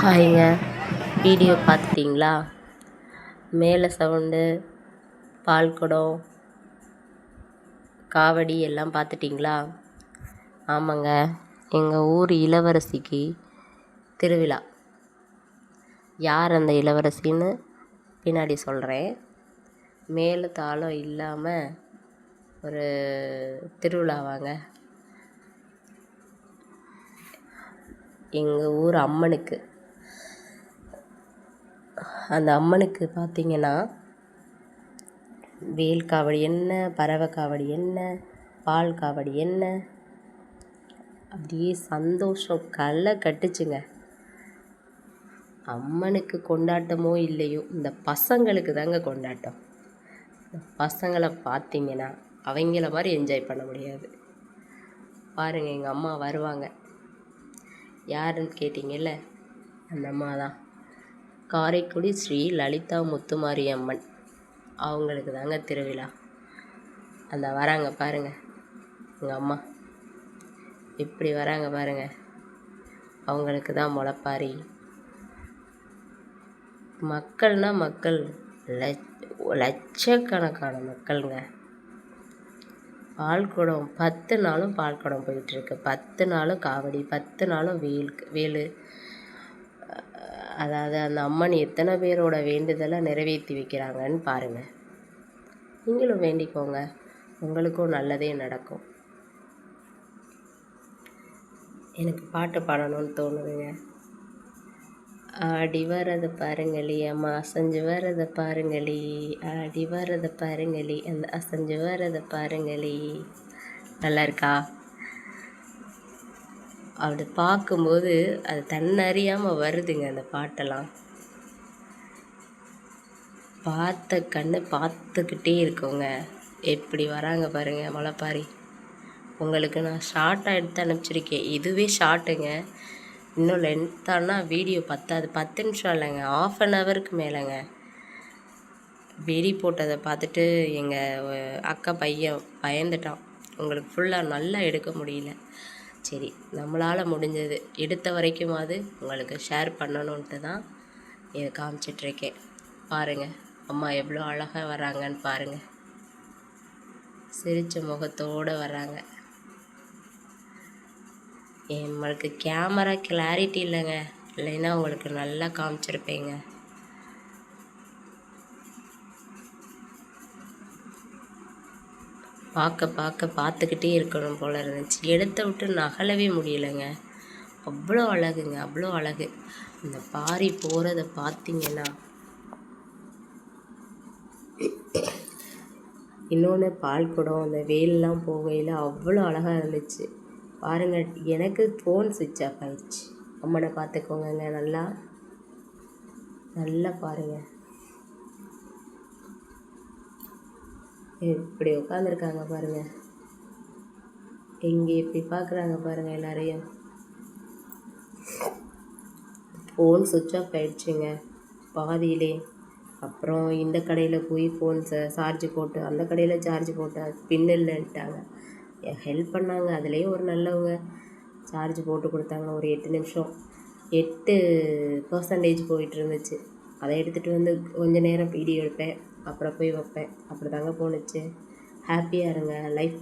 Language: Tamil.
ஹாய்ங்க. வீடியோ பார்த்துட்டிங்களா? மேலே சவுண்டு, பால் குடம், காவடி எல்லாம் பார்த்துட்டிங்களா? ஆமாங்க, எங்கள் ஊர் இளவரசிக்கு திருவிழா. யார் அந்த இளவரசின்னு பின்னாடி சொல்கிறேன். மேலே தாளம் இல்லாமல் ஒரு திருவிழாவாங்க. எங்கள் ஊர் அம்மனுக்கு. அந்த அம்மனுக்கு பார்த்திங்கன்னா வேல் காவடி என்ன, பறவை காவடி என்ன, பால் காவடி என்ன, அப்படியே சந்தோஷம் களை கட்டுச்சுங்க. அம்மனுக்கு கொண்டாட்டமோ இல்லையோ, இந்த பசங்களுக்கு தாங்க கொண்டாட்டம். பசங்களை பார்த்திங்கன்னா அவங்கள மாதிரி என்ஜாய் பண்ண முடியாது. பாருங்கள், எங்கள் அம்மா வருவாங்க. யாருன்னு கேட்டிங்கல்ல, அந்த அம்மா தான். காரைக்குடி ஸ்ரீ லலிதா முத்துமாரி அம்மன், அவங்களுக்கு தாங்க திருவிழா. அந்த வராங்க பாருங்கள், எங்கள் அம்மா இப்படி வராங்க பாருங்கள். அவங்களுக்கு தான் முளைப்பாரி. மக்கள்னால் மக்கள், லட்சக்கணக்கான மக்களுங்க. பால் குடம் 10 நாளும் பால் குடம் போயிட்டுருக்கு. 10 நாளும் காவடி, 10 நாளும் வேலு. அதாவது அந்த அம்மன் எத்தனை பேரோட வேண்டுதலை நிறைவேற்றி வைக்கிறாங்கன்னு பாருங்கள். நீங்களும் வேண்டிக்கோங்க, உங்களுக்கும் நல்லதே நடக்கும். எனக்கு பாட்டு பாடணும்னு தோணுதுங்க. ஆடி வரதை பாருங்களி, அம்மா அசைஞ்சு வரதை பாருங்களி, ஆடி வரதை பாருங்களி, அந்த அசைஞ்சு வரதை பாருங்களி. நல்லா இருக்கா? அப்படி பார்க்கும்போது அது தன்னறியாமல் வருதுங்க அந்த பாட்டெல்லாம். பார்த்த கண்ணு பார்த்துக்கிட்டே இருக்கோங்க. எப்படி வராங்க பாருங்கள் முளைப்பாரி. உங்களுக்கு நான் ஷார்ட்டாக எடுத்து அனுப்பிச்சிருக்கேன். இதுவே ஷார்ட்டுங்க. இன்னும் லென்த்தானா வீடியோ பத்தாது. 10 நிமிஷம் இல்லைங்க, 1/2 ஹவருக்கு மேலேங்க. வெடி போட்டதை பார்த்துட்டு எங்கள் அக்கா பையன் பயந்துட்டான். உங்களுக்கு ஃபுல்லாக நல்லா எடுக்க முடியல. சரி, நம்மளால் முடிஞ்சது எடுத்த வரைக்குமாவது உங்களுக்கு ஷேர் பண்ணணுன்ட்டு தான் இதை காமிச்சிட்ருக்கேன். பாருங்கள், அம்மா எவ்வளோ அழகாக வராங்கன்னு பாருங்கள். சிரித்த முகத்தோடு வராங்க. நம்மளுக்கு கேமரா கிளாரிட்டி இல்லைங்க, இல்லைன்னா உங்களுக்கு நல்லா காமிச்சிருப்பேங்க. பார்த்துக்கிட்டே இருக்கணும் போல் இருந்துச்சு. இடத்த விட்டு நகலவே முடியலைங்க. அவ்வளோ அழகுங்க, அவ்வளோ அழகு. அந்த பாரி போகிறத பார்த்திங்கன்னா, இன்னொன்று பால் குடம், அந்த வெயிலெலாம் போகையில் அவ்வளோ அழகாக இருந்துச்சு பாருங்கள். எனக்கு ஃபோன் சுவிட்ச் ஆஃப் ஆயிடுச்சு. அம்மனை பார்த்துக்கோங்க, நல்லா நல்லா பாருங்கள். இப்படி உட்காந்துருக்காங்க பாருங்கள். எங்கே இப்படி பார்க்குறாங்க பாருங்கள் எல்லாரையும். ஃபோன் சுவிட்ச் ஆஃப் ஆகிடுச்சுங்க பாதியிலே. அப்புறம் இந்த கடையில் போய் ஃபோன் சார்ஜ் போட்டு, அந்த கடையில் சார்ஜ் போட்டு பின் இல்லைன்ட்டாங்க. ஹெல்ப் பண்ணாங்க, அதுலேயும் ஒரு நல்லவங்க. சார்ஜ் போட்டு கொடுத்தாங்க. ஒரு 8 நிமிஷம் 8% போயிட்டு இருந்துச்சு. அதை எடுத்துகிட்டு வந்து கொஞ்சம் நேரம் வீடியோ எடுப்பேன், அப்புறம் போய் வைப்பேன். அப்படி தாங்க போணுச்சு. ஹாப்பியாக இருங்க. லைஃப்